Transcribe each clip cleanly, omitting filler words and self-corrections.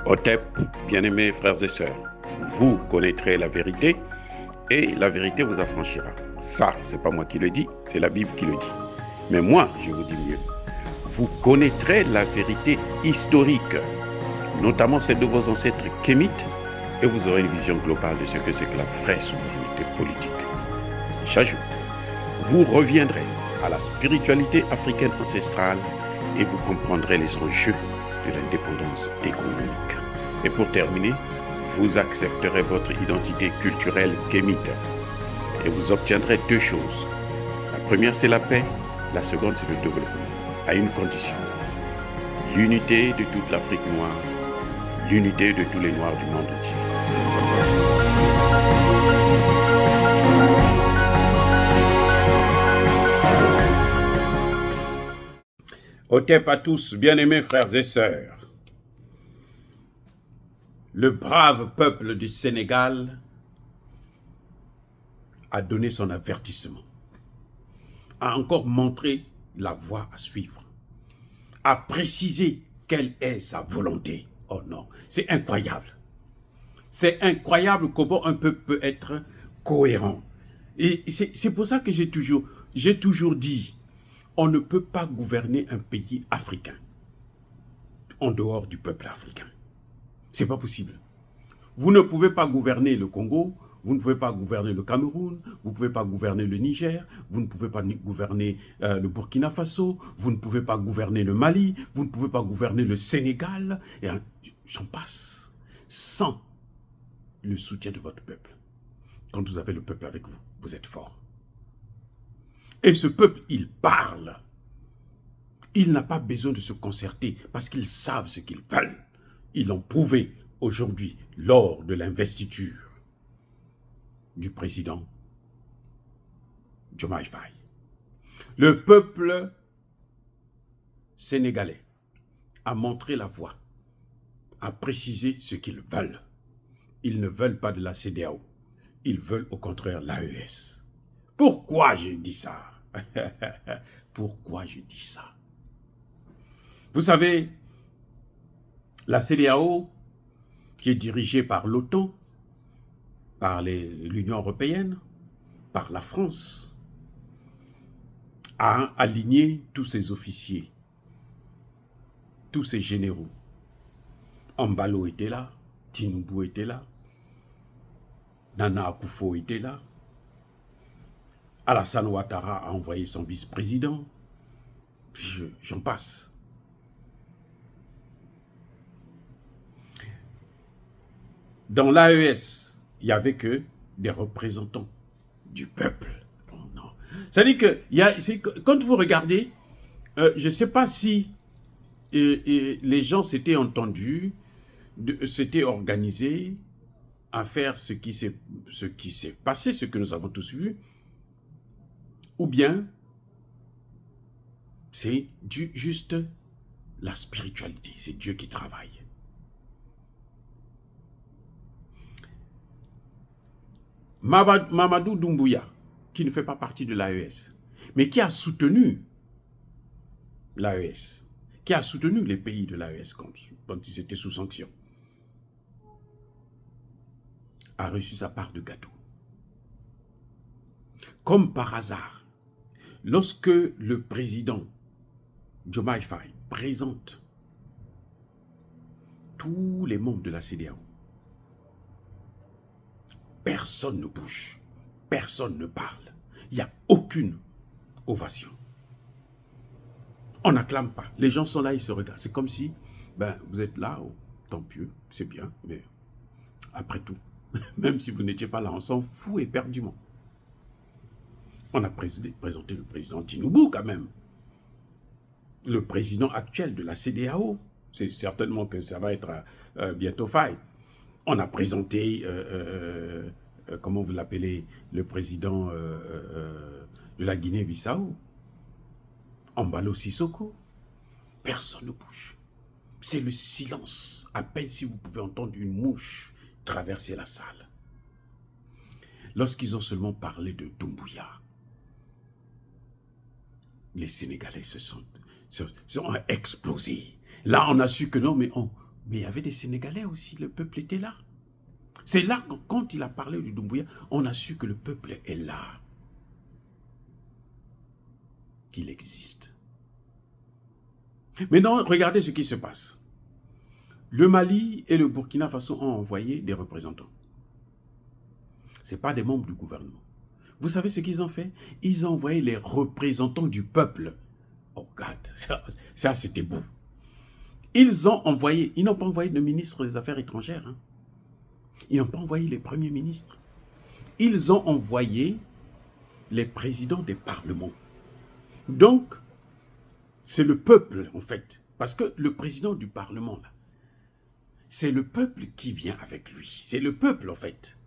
Otep, bien-aimés frères et sœurs, vous connaîtrez la vérité et la vérité vous affranchira. Ça, c'est pas moi qui le dis, c'est la Bible qui le dit. Mais moi, je vous dis mieux. Vous connaîtrez la vérité historique, notamment celle de vos ancêtres kémites, et vous aurez une vision globale de ce que c'est que la vraie souveraineté politique. J'ajoute, vous reviendrez à la spiritualité africaine ancestrale et vous comprendrez les enjeux de l'indépendance économique. Et pour terminer, vous accepterez votre identité culturelle kémite et vous obtiendrez deux choses. La première, c'est la paix. La seconde, c'est le développement, à une condition. L'unité de toute l'Afrique noire, l'unité de tous les Noirs du monde entier. Otep à tous, bien-aimés frères et sœurs. Le brave peuple du Sénégal a donné son avertissement, a encore montré la voie à suivre, a précisé quelle est sa volonté. Oh non, c'est incroyable. C'est incroyable comment un peuple peut être cohérent. Et c'est pour ça que j'ai toujours dit, on ne peut pas gouverner un pays africain en dehors du peuple africain. C'est pas possible. Vous ne pouvez pas gouverner le Congo, vous ne pouvez pas gouverner le Cameroun, vous ne pouvez pas gouverner le Niger, vous ne pouvez pas gouverner le Burkina Faso, vous ne pouvez pas gouverner le Mali, vous ne pouvez pas gouverner le Sénégal, et j'en passe, sans le soutien de votre peuple. Quand vous avez le peuple avec vous, vous êtes fort. Et ce peuple, il parle. Il n'a pas besoin de se concerter parce qu'ils savent ce qu'ils veulent. Ils l'ont prouvé aujourd'hui lors de l'investiture du président Diomaye Faye. Le peuple sénégalais a montré la voie, a précisé ce qu'ils veulent. Ils ne veulent pas de la CEDEAO, ils veulent au contraire l'AES. Pourquoi je dis ça? Pourquoi je dis ça? Vous savez, la CEDEAO, qui est dirigée par l'OTAN, par l'Union européenne, par la France, a aligné tous ses officiers, tous ses généraux. Ambalo était là, Tinubu était là, Nana Akufo était là, Alassane Ouattara a envoyé son vice-président, j'en passe. Dans l'AES, il n'y avait que des représentants du peuple. Oh non. C'est-à-dire que quand vous regardez, je ne sais pas si les gens s'étaient entendus, s'étaient organisés à faire ce qui s'est passé, ce que nous avons tous vu, ou bien c'est juste la spiritualité, c'est Dieu qui travaille. Mamadou Doumbouya, qui ne fait pas partie de l'AES, mais qui a soutenu l'AES, qui a soutenu les pays de l'AES quand ils étaient sous sanction, a reçu sa part de gâteau. Comme par hasard, lorsque le président Diomaye Faye présente tous les membres de la CEDEAO, personne ne bouge, personne ne parle. Il n'y a aucune ovation. On n'acclame pas. Les gens sont là, ils se regardent. C'est comme si, vous êtes là, oh, tant pis, c'est bien, mais après tout, même si vous n'étiez pas là, on s'en fout éperdument. On a présenté le président Tinubu quand même. Le président actuel de la CEDEAO. C'est certainement que ça va être bientôt Faye. On a présenté, comment vous l'appelez, le président de la Guinée-Bissau, Embalo Sissoko. Personne ne bouge. C'est le silence. À peine si vous pouvez entendre une mouche traverser la salle. Lorsqu'ils ont seulement parlé de Doumbouya, les Sénégalais ont explosé. Là, on a su que non, mais Mais il y avait des Sénégalais aussi, le peuple était là. C'est là que quand il a parlé de Doumbouya, on a su que le peuple est là. Qu'il existe. Maintenant, regardez ce qui se passe. Le Mali et le Burkina Faso ont envoyé des représentants. Ce n'est pas des membres du gouvernement. Vous savez ce qu'ils ont fait? Ils ont envoyé les représentants du peuple. Oh, regarde, ça c'était beau. Ils n'ont pas envoyé de ministre des Affaires étrangères. Hein. Ils n'ont pas envoyé les premiers ministres. Ils ont envoyé les présidents des parlements. Donc, c'est le peuple, en fait. Parce que le président du parlement, là, c'est le peuple qui vient avec lui. C'est le peuple, en fait.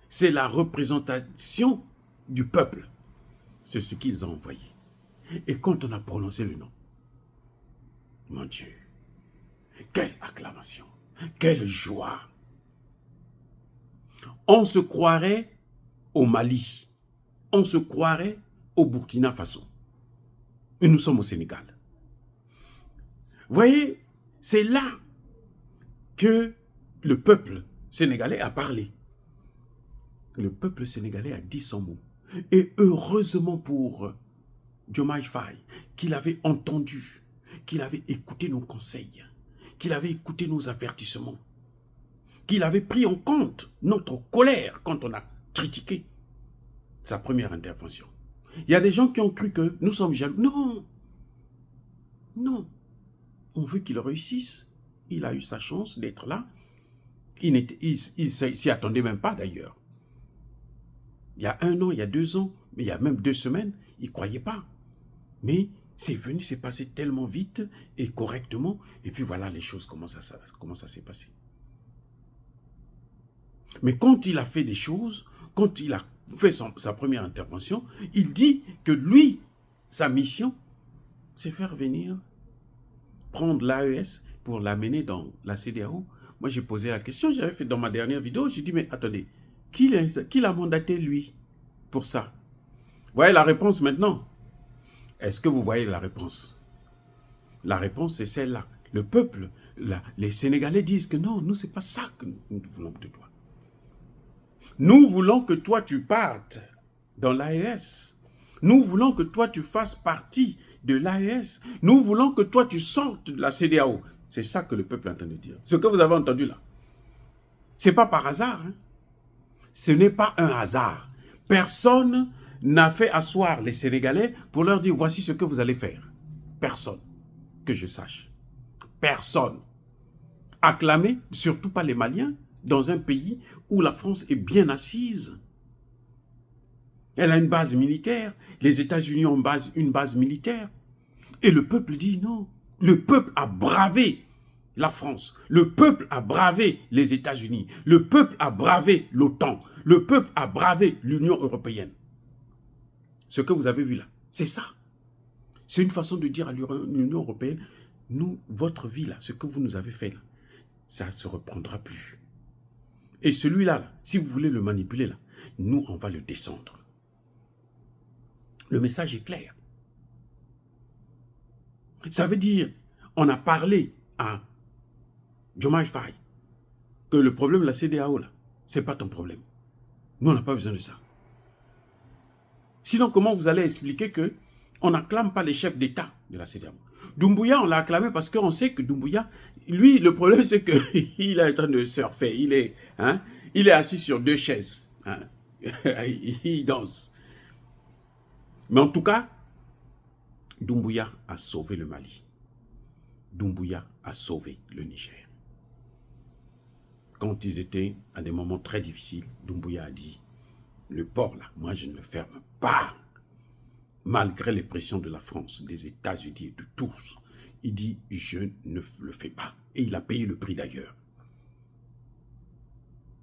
C'est la représentation du peuple. C'est ce qu'ils ont envoyé. Et quand on a prononcé le nom, mon Dieu, quelle acclamation, quelle joie. On se croirait au Mali, on se croirait au Burkina Faso. Et nous sommes au Sénégal. Vous voyez, c'est là que le peuple sénégalais a parlé. Le peuple sénégalais a dit son mot. Et heureusement pour Diomaye Faye, qu'il avait entendu, qu'il avait écouté nos conseils, qu'il avait écouté nos avertissements, qu'il avait pris en compte notre colère quand on a critiqué sa première intervention. Il y a des gens qui ont cru que nous sommes jaloux. Non, non. On veut qu'il réussisse. Il a eu sa chance d'être là. Il ne s'y attendait même pas d'ailleurs. Il y a 1 an, il y a 2 ans, mais il y a même 2 semaines, il ne croyait pas. Mais c'est venu, c'est passé tellement vite et correctement. Et puis voilà les choses, comment ça s'est passé. Mais quand il a fait des choses, quand il a fait sa première intervention, il dit que lui, sa mission, c'est faire venir, prendre l'AES pour l'amener dans la CEDEAO. Moi, j'ai posé la question, j'avais fait dans ma dernière vidéo, j'ai dit, mais attendez, qui l'a mandaté, lui, pour ça? Vous voyez la réponse maintenant? Est-ce que vous voyez la réponse? La réponse, c'est celle-là. Le peuple, les Sénégalais disent que non, nous, c'est pas ça que nous voulons de toi. Nous voulons que toi, tu partes dans l'AES. Nous voulons que toi, tu fasses partie de l'AES. Nous voulons que toi, tu sortes de la CEDEAO. C'est ça que le peuple est en train de dire. Ce que vous avez entendu là. Ce n'est pas par hasard. Hein? Ce n'est pas un hasard. Personne n'a fait asseoir les Sénégalais pour leur dire, voici ce que vous allez faire. Personne. Que je sache. Personne. Acclamé, surtout pas les Maliens, dans un pays où la France est bien assise. Elle a une base militaire. Les États-Unis ont une base militaire. Et le peuple dit non. Le peuple a bravé la France. Le peuple a bravé les États-Unis. Le peuple a bravé l'OTAN. Le peuple a bravé l'Union européenne. Ce que vous avez vu là, c'est ça. C'est une façon de dire à l'Union européenne, nous, votre vie là, ce que vous nous avez fait là, ça ne se reprendra plus. Et celui-là, là, si vous voulez le manipuler là, nous, on va le descendre. Le message est clair. Ça veut dire, on a parlé à Diomaye Faye que le problème de la CEDEAO, là, ce n'est pas ton problème. Nous, on n'a pas besoin de ça. Sinon, comment vous allez expliquer qu'on n'acclame pas les chefs d'État de la CEDEAO? Doumbouya, on l'a acclamé parce qu'on sait que Doumbouya, lui, le problème, c'est qu'il est en train de surfer. Il est assis sur 2 chaises. Hein? Il danse. Mais en tout cas, Doumbouya a sauvé le Mali. Doumbouya a sauvé le Niger. Quand ils étaient à des moments très difficiles, Doumbouya a dit, le port là, moi je ne le ferme pas. Malgré les pressions de la France, des États-Unis et de tous, il dit, je ne le fais pas. Et il a payé le prix d'ailleurs.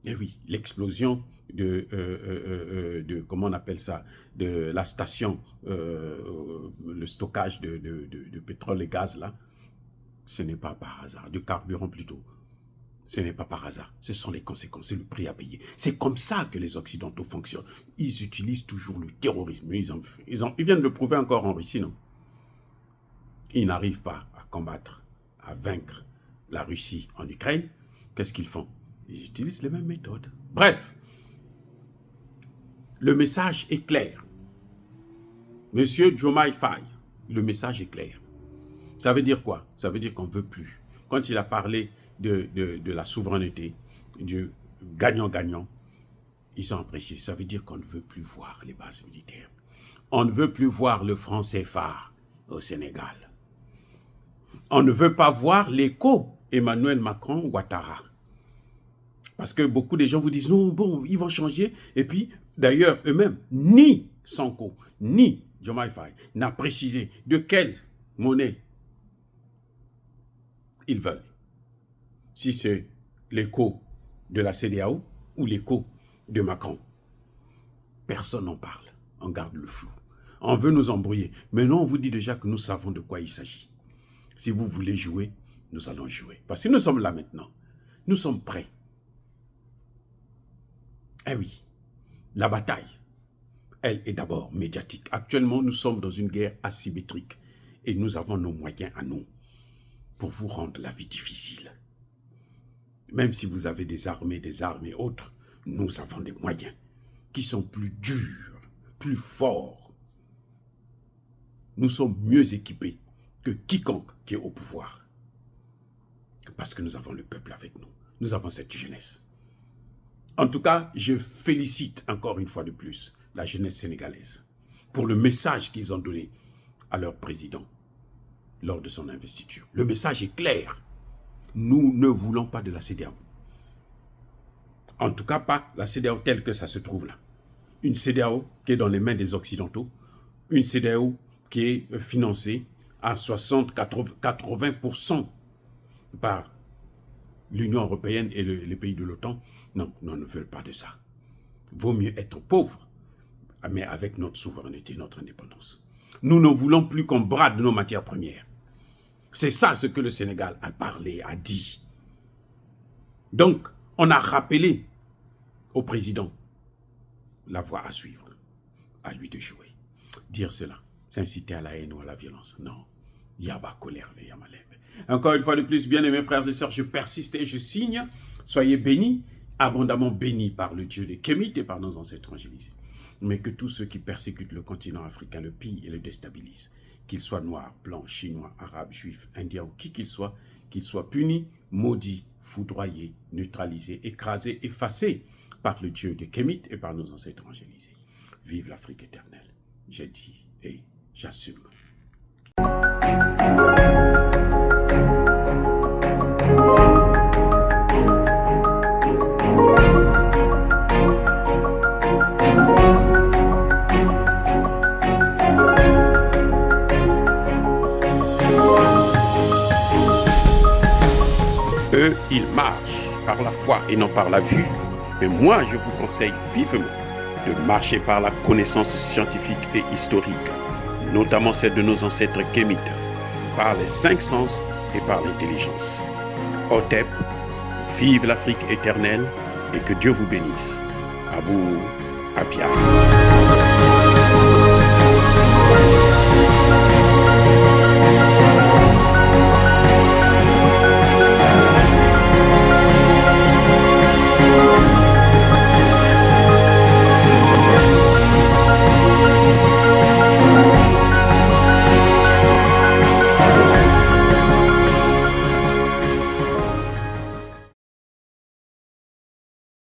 Et oui, l'explosion de comment on appelle ça, de la station, le stockage de pétrole et gaz là, ce n'est pas par hasard, de carburant plutôt. Ce n'est pas par hasard, ce sont les conséquences, c'est le prix à payer. C'est comme ça que les Occidentaux fonctionnent. Ils utilisent toujours le terrorisme. Ils viennent de le prouver encore en Russie, non? Ils n'arrivent pas à combattre, à vaincre la Russie en Ukraine, qu'est-ce qu'ils font? Ils utilisent les mêmes méthodes. Bref, le message est clair. Monsieur Diomaye Faye, le message est clair. Ça veut dire quoi? Ça veut dire qu'on ne veut plus. Quand il a parlé de la souveraineté, du gagnant-gagnant, ils ont apprécié. Ça veut dire qu'on ne veut plus voir les bases militaires. On ne veut plus voir le franc CFA au Sénégal. On ne veut pas voir l'écho Emmanuel Macron Ouattara. Parce que beaucoup de gens vous disent, non, bon, ils vont changer. Et puis, d'ailleurs, eux-mêmes, ni Sonko, ni Diomaye Faye n'a précisé de quelle monnaie ils veulent. Si c'est l'écho de la CEDEAO ou l'écho de Macron. Personne n'en parle. On garde le flou. On veut nous embrouiller. Mais non, on vous dit déjà que nous savons de quoi il s'agit. Si vous voulez jouer, nous allons jouer. Parce que nous sommes là maintenant. Nous sommes prêts. Eh oui, la bataille, elle est d'abord médiatique. Actuellement, nous sommes dans une guerre asymétrique. Et nous avons nos moyens à nous pour vous rendre la vie difficile. Même si vous avez des armes et autres, nous avons des moyens qui sont plus durs, plus forts. Nous sommes mieux équipés que quiconque qui est au pouvoir. Parce que nous avons le peuple avec nous. Nous avons cette jeunesse. En tout cas, je félicite encore une fois de plus la jeunesse sénégalaise pour le message qu'ils ont donné à leur président lors de son investiture. Le message est clair. Nous ne voulons pas de la CEDEAO. En tout cas, pas la CEDEAO telle que ça se trouve là. Une CEDEAO qui est dans les mains des Occidentaux. Une CEDEAO qui est financée à 60-80% par l'Union européenne et les pays de l'OTAN. Non, on ne veut pas de ça. Vaut mieux être pauvre, mais avec notre souveraineté, notre indépendance. Nous ne voulons plus qu'on brade nos matières premières. C'est ça ce que le Sénégal a parlé, a dit. Donc, on a rappelé au président la voie à suivre, à lui de jouer. Dire cela, s'inciter à la haine ou à la violence, non. Yaba colère, Yamaleb. Encore une fois de plus, bien-aimés frères et sœurs, je persiste et je signe. Soyez bénis, abondamment bénis par le Dieu des Kémites et par nos ancêtres évangélisés. Mais que tous ceux qui persécutent le continent africain le pillent et le déstabilisent, qu'ils soient noirs, blancs, chinois, arabes, juifs, indiens ou qui qu'ils soient punis, maudits, foudroyés, neutralisés, écrasés, effacés par le Dieu des Kémites et par nos ancêtres évangélisés. Vive l'Afrique éternelle. J'ai dit et j'assume. Eux, ils marchent par la foi et non par la vue. Mais moi, je vous conseille vivement de marcher par la connaissance scientifique et historique, notamment celle de nos ancêtres kémites, par les 5 sens et par l'intelligence. Otep, vive l'Afrique éternelle et que Dieu vous bénisse. Abou Apia.